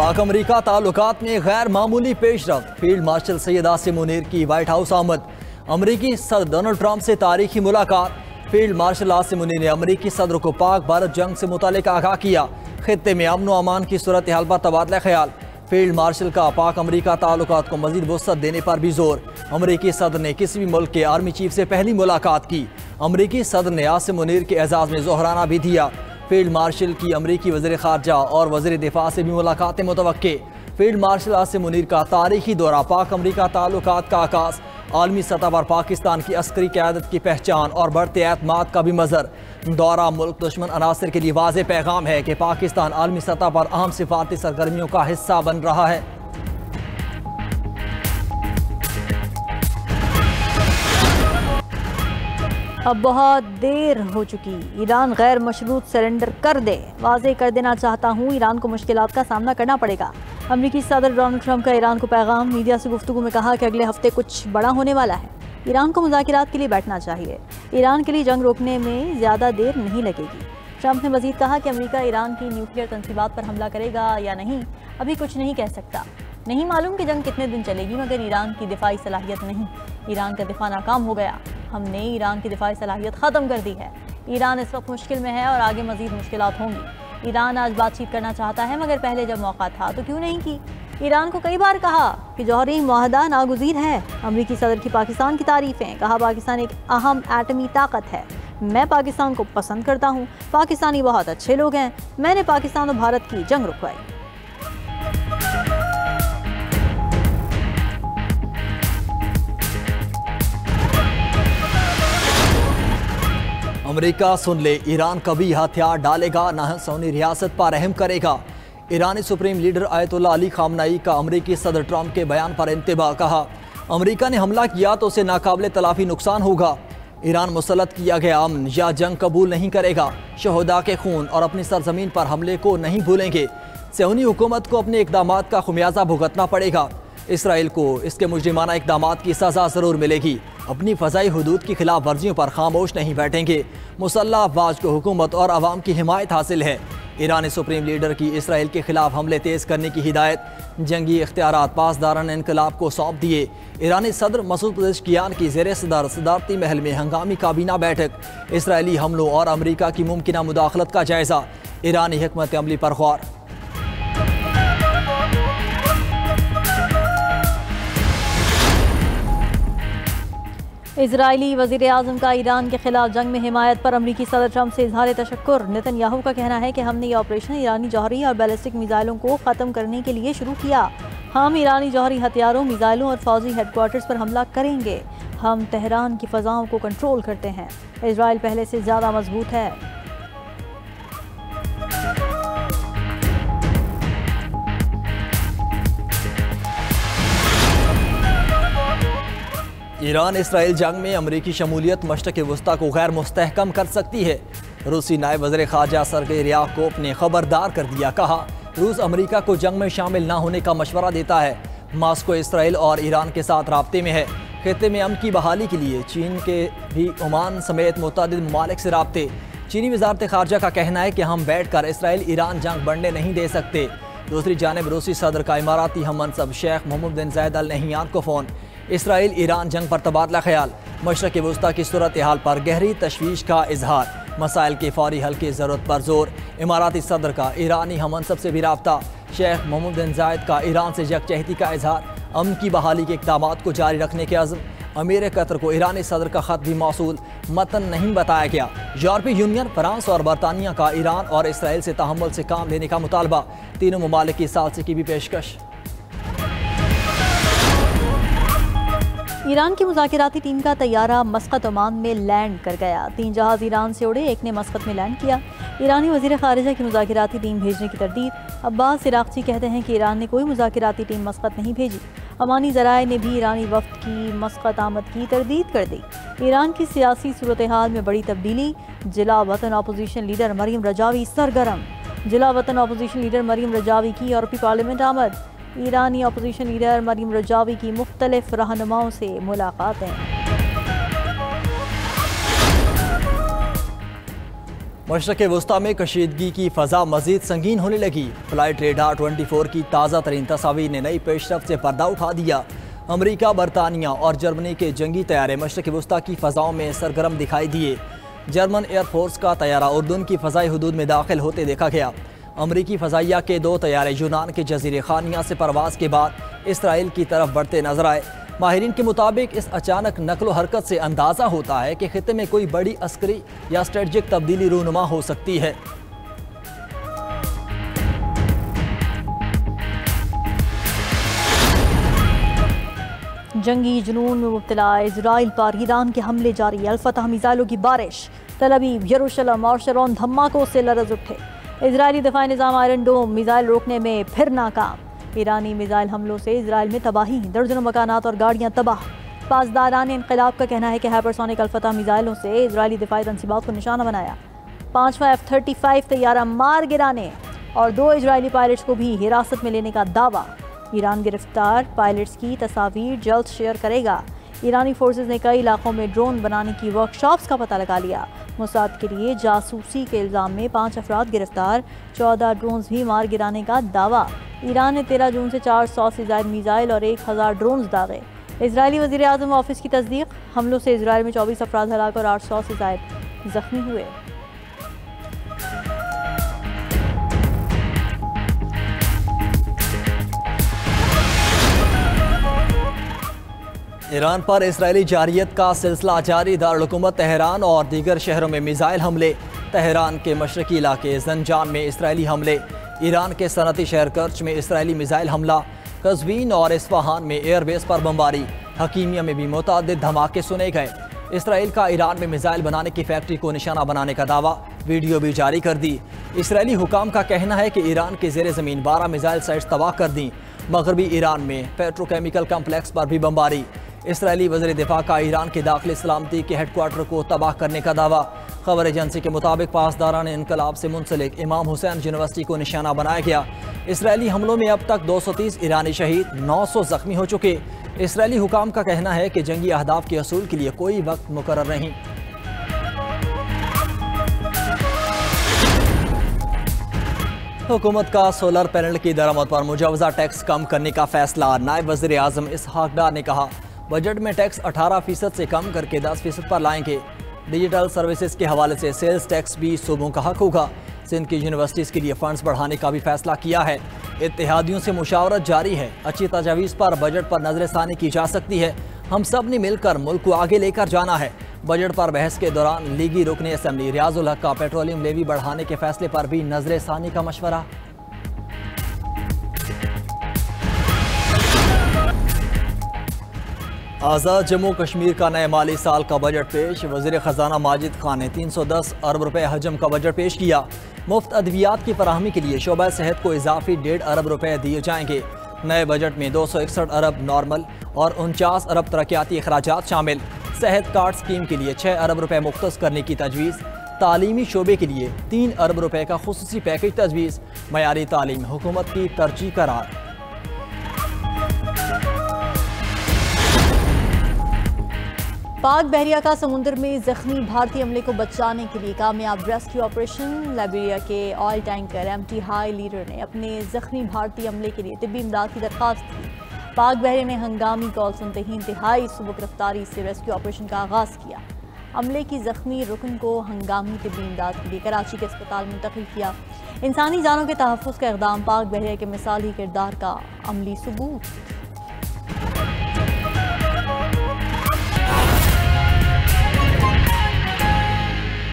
पाक अमरीका ताल्लुकात में गैर मामूली पेशरफ्त। फील्ड मार्शल सैयद आसिम मुनीर की वाइट हाउस आमद। अमरीकी सदर डोनाल्ड ट्रंप से तारीखी मुलाकात। फील्ड मार्शल आसिम मुनीर ने अमरीकी सदर को पाक भारत जंग से मुतालिक आगाह किया। खित्ते में अमन व अमान की सूरत हाल पर तबादला ख्याल। फील्ड मार्शल का पाक अमरीका ताल्लुकात को मजीद वसअत देने पर भी जोर। अमरीकी सदर ने किसी भी मुल्क के आर्मी चीफ से पहली मुलाकात की। अमरीकी सदर ने आसिम मुनीर के एजाज में जोहराना भी दिया। फील्ड मार्शल की अमरीकी वज़ीर ख़ारजा और वज़ीर दिफा से भी मुलाकातें मुतवक्के। फील्ड मार्शल आसिम मुनीर का तारीखी दौरा। पाक अमरीका ताल्लुकात का आगाज़। आलमी सतह पर पाकिस्तान की अस्करी क़यादत की पहचान और बढ़ते एतमाद का भी मज़र। दौरा मुल्क दुश्मन अनासर के लिए वाज़ेह पैगाम है कि पाकिस्तान आलमी सतह पर अहम सिफारती सरगर्मियों का हिस्सा बन रहा है। अब बहुत देर हो चुकी, ईरान गैर मशरूत सरेंडर कर दे। वाज़ेह कर देना चाहता हूँ, ईरान को मुश्किलात का सामना करना पड़ेगा। अमरीकी सदर डोनाल्ड ट्रंप का ईरान को पैगाम। मीडिया से गुफ्तगू में कहा कि अगले हफ्ते कुछ बड़ा होने वाला है। ईरान को मुज़ाकिरात के लिए बैठना चाहिए। ईरान के लिए जंग रोकने में ज़्यादा देर नहीं लगेगी। ट्रंप ने मज़ीद कहा कि अमरीका ईरान की न्यूक्लियर तंसीबात पर हमला करेगा या नहीं, अभी कुछ नहीं कह सकता। नहीं मालूम कि जंग कितने दिन चलेगी, मगर ईरान की दिफाई सलाहियत नहीं। ईरान का दिफा नाकाम हो गया। हमने ईरान की दिफाई सलाहियत ख़त्म कर दी है। ईरान इस वक्त मुश्किल में है और आगे मज़ीद मुश्किलात होंगी। ईरान आज बातचीत करना चाहता है, मगर पहले जब मौका था तो क्यों नहीं की। ईरान को कई बार कहा कि जौहरी मुआहदा नागुज़ीर है। अमरीकी सदर की पाकिस्तान की तारीफ़ें। कहा पाकिस्तान एक अहम एटमी ताकत है। मैं पाकिस्तान को पसंद करता हूँ। पाकिस्तानी बहुत अच्छे लोग हैं। मैंने पाकिस्तान और भारत की जंग रुकवाई। अमरीका सुन ले, ईरान कभी हथियार डालेगा न सऊदी रियासत पर रहम करेगा। ईरानी supreme leader Ayatollah Ali Khamenei का अमरीकी सदर ट्रंप के बयान पर इंतबा। कहा अमरीका ने हमला किया तो उसे नाकाबिले तलाफी नुकसान होगा। ईरान मुसल्लत किया गया अमन या जंग कबूल नहीं करेगा। शहदा के खून और अपनी सरजमीन पर हमले को नहीं भूलेंगे। सऊदी हुकूमत को अपने इकदामात का खुमियाजा भुगतना पड़ेगा। इसराइल को इसके मुजरिमाना इकदामात की सज़ा ज़रूर मिलेगी। अपनी फ़ज़ाई हुदूद की खिलाफ वर्जियों पर खामोश नहीं बैठेंगे। मुसल्लह अफवाज को हुकूमत और अवाम की हिमायत हासिल है। ईरानी सुप्रीम लीडर की इसराइल के खिलाफ हमले तेज़ करने की हिदायत। जंगी इख्तियारात पासदारान इनकलाब को सौंप दिए। ईरानी सदर मसूद पेज़ेश्कियान की ज़ेर सदर सदारती महल में हंगामी काबीना बैठक। इसराइली हमलों और अमरीका की मुमकिना मुदाखलत का जायज़ा। ईरानी हिकमत अमली पर गौर। इजरायली वज़ीर आज़म का ईरान के खिलाफ जंग में हिमायत पर अमरीकी सदर ट्रंप से इजहार तशक्कुर। नेतन्याहू का कहना है कि हमने ये ऑपरेशन ईरानी जौहरी और बैलिस्टिक मिसाइलों को ख़त्म करने के लिए शुरू किया। हम ईरानी जौहरी हथियारों, मिसाइलों और फौजी हेडक्वार्टर्स पर हमला करेंगे। हम तेहरान की फ़ज़ाओं को कंट्रोल करते हैं। इजराइल पहले से ज़्यादा मजबूत है। ईरान इसराइल जंग में अमरीकी शमूलियत मशरक़ वस्ता को गैर मुस्तहकम कर सकती है। रूसी नायब वज़ीर ख़ारजा सरगेई रियाकोव ने खबरदार कर दिया। कहा रूस अमरीका को जंग में शामिल न होने का मशवरा देता है। मास्को इसराइल और ईरान के साथ राब्ते में है। खित्ते में अमन की बहाली के लिए चीन के भी ओमान समेत मुतअद्दिद ममालिक से राब्ते। चीनी वज़ारत ख़ारजा का कहना है कि हम बैठ कर इसराइल ईरान जंग बढ़ने नहीं दे सकते। दूसरी जानिब रूसी सदर का इमाराती हम मनसब शेख मोहम्मद बिन ज़ायद अल नहियान को फ़ोन। इसराइल ईरान जंग पर तबादला ख्याल। मशरक़ वस्ता की सूरत हाल पर गहरी तशवीश का इजहार। मसाइल के फौरी हल की ज़रूरत पर जोर। इमाराती सदर का ईरानी हम मनसब से भी राब्ता। शेख मोहम्मद बिन ज़ायद का ईरान से यकजहती का इजहार। अमन की बहाली के इक़दामात को जारी रखने के अज़्म। अमीर कतर को ईरानी सदर का ख़त भी मौसूल, मतन नहीं बताया गया। यूरोपीय यूनियन, फ्रांस और बरतानिया का ईरान और इसराइल से तहम्मुल से काम लेने का मुतालबा। तीनों ममालिक की सालसे की भी पेशकश। ईरान की मुज़ाकिराती टीम का तैयारा मस्कत ओमान में लैंड कर गया। 3 जहाज़ ईरान से उड़े, एक ने मस्कत में लैंड किया। ईरानी वज़ीर ख़ारिजा की मुज़ाकिराती टीम भेजने की तरदीद। अब्बास इराक़ची कहते हैं कि ईरान ने कोई मुज़ाकिराती टीम मस्कत नहीं भेजी। अमानी ज़राए ने भी ईरानी वफ़द की मस्कत आमद की तरदीद कर दी। ईरान की सियासी सूरत हाल में बड़ी तब्दीली। जिला वतन अपोजिशन लीडर मरीम रजावी सरगर्म। जिला वतन अपोजिशन लीडर मरीम रजावी की यूरोपीय पार्लियामेंट आमद। ईरानी अपोजिशन लीडर मरीम रजावी की मुख्तलिफ रहनुमाओं से मुलाकातें। मशरक़ वस्ता में कशीदगी की फ़ज़ा मज़ीद संगीन होने लगी। फ्लाइट रेडार 24 की ताज़ा तरीन तस्वीर ने नई पेशरफ से पर्दा उठा दिया। अमरीका, बरतानिया और जर्मनी के जंगी तैयारे मशरक़ वस्ता की फ़ज़ाओं में सरगर्म दिखाई दिए। जर्मन एयरफोर्स का तैयारा उर्दून की फ़ज़ाई हदूद में दाखिल होते देखा गया। अमरीकी फ़ज़ाइया के 2 तैयारे यूनान के जज़ीरे खानिया से परवाज़ के बाद इसराइल की तरफ बढ़ते नजर आए। माहिरीन के मुताबिक इस अचानक नकलो हरकत से अंदाज़ा होता है कि खित्ते में कोई बड़ी अस्करी या स्ट्रेटजिक तब्दीली रूनुमा हो सकती है। जंगी जुनून में मुब्तला इजराइल पर ईरान के हमले जारी। अल-फतह मिसाइलों की बारिश। तल अवीव, यरूशलेम और शरोन धमाकों से लरज़ उठे। इजरायली दफाई निज़ाम आयरन डोम मिसाइल रोकने में फिर नाकाम। ईरानी मिसाइल हमलों से इजराइल में तबाही, दर्जनों मकानात और गाड़ियाँ तबाह। पासदारान इनकलाब का कहना है कि हाइपरसोनिक अल-फतह मिसाइलों से इजरायली दिफाई तंसीबात को निशाना बनाया। 5वां F-35 तैयारा मार गिराने और 2 इजरायली पायलट्स को भी हिरासत में लेने का दावा। ईरान गिरफ्तार पायलट्स की तस्वीर जल्द शेयर करेगा। ईरानी फोर्सेस ने कई इलाकों में ड्रोन बनाने की वर्कशॉप्स का पता लगा लिया। मोसाद के लिए जासूसी के इल्ज़ाम में 5 अफराद गिरफ्तार, 14 ड्रोन्स भी मार गिराने का दावा। ईरान ने 13 जून से 400 से ज़ायद मिसाइल और 1000 ड्रोन्स दागे। इजरायली वज़ीर आज़म ऑफिस की तस्दीक। हमलों से इजराइल में 24 अफराद हलाक और 800 से ज़ायद जख्मी हुए। ईरान पर इसराइली जारियत का सिलसिला जारी। दारुल हुकूमत तेहरान और दीगर शहरों में मिसाइल हमले। तेहरान के मशरकी इलाके ज़ंजान में इसराइली हमले। ईरान के सनती शहर कर्च में इसराइली मिसाइल हमला। कज़वीन और इस्फहान में एयरबेस पर बमबारी। हकीमिया में भी मुतअद्दिद धमाके सुने गए। इसराइल का ईरान में मिसाइल बनाने की फैक्ट्री को निशाना बनाने का दावा, वीडियो भी जारी कर दी। इसराइली हुकाम का कहना है कि ईरान के ज़ेरे ज़मीन 12 मिसाइल साइट्स तबाह कर दी। मगरबी ईरान में पेट्रोकेमिकल कम्प्लेक्स पर भी बमबारी। इसराइली वज़ीर दिफा का ईरान के दाखिली सलामती के हेडक्वार्टर को तबाह करने का दावा। खबर एजेंसी के मुताबिक पासदारान इनकलाब से मुंसलिक इमाम हुसैन यूनिवर्सिटी को निशाना बनाया गया। इसराइली हमलों में अब तक 230 ईरानी शहीद, 900 जख्मी हो चुके। इसराइली हुकाम का कहना है कि जंगी अहदाफ के असूल के लिए कोई वक्त मुकर्रर नहीं। हुकूमत का सोलर पैनल की दरामद पर मुजवजा टैक्स कम करने का फैसला। नायब वज़ीर आज़म इसहाक डार ने कहा, बजट में टैक्स 18% से कम करके 10% पर लाएंगे। डिजिटल सर्विसेज के हवाले से सेल्स टैक्स भी सूबों का हक होगा। सिंध की यूनिवर्सिटीज़ के लिए फंड्स बढ़ाने का भी फैसला किया है। इत्तेहादियों से मुशावरत जारी है। अच्छी तजावीज़ पर बजट पर नजरसानी की जा सकती है। हम सब ने मिलकर मुल्क को आगे लेकर जाना है। बजट पर बहस के दौरान लीगी रुकने असम्बली रियाजुल हक का पेट्रोलियम लेवी बढ़ाने के फैसले पर भी नजरसानी का मशवरा। आज़ाद जम्मू कश्मीर का नए माली साल का बजट पेश। वज़ीर ख़जाना माजिद खान ने 310 अरब रुपए हजम का बजट पेश किया। मुफ्त अद्वियात की फराहमी के लिए शोबा सेहत को इजाफी 1.5 अरब रुपए दिए जाएंगे। नए बजट में 261 अरब नॉर्मल और 49 अरब तरक्याती अखराजात शामिल। सेहत कार्ड स्कीम के लिए 6 अरब रुपए मुख्तस करने की तजवीज़। तालीमी शोबे के लिए 3 अरब रुपए का खुसूसी पैकेज तजवीज़। मयारी तालीम हुकूमत की तरजीह करार। पाक बहरिया का समुद्र में जख्मी भारतीय अमले को बचाने के लिए कामयाब रेस्क्यू ऑपरेशन। लाइबेरिया के oil tanker MT high leader ने अपने जख्मी भारतीय अमले के लिए तिब्बी इमदाद की दरख्वास्त की। पाक बहरिया ने हंगामी कॉल सुनते ही इंतहाई सुबह गिरफ्तारी से रेस्क्यू ऑपरेशन का आगाज़ किया। अमले की जख्मी रुकन को हंगामी तिब्बी इमदाद के लिए कराची के अस्पताल मुंतकिल किया। इंसानी जानों के तहफ़्फ़ुज़ का इक़दाम पाक बहरिया के मिसाली किरदार का अमली सबूत।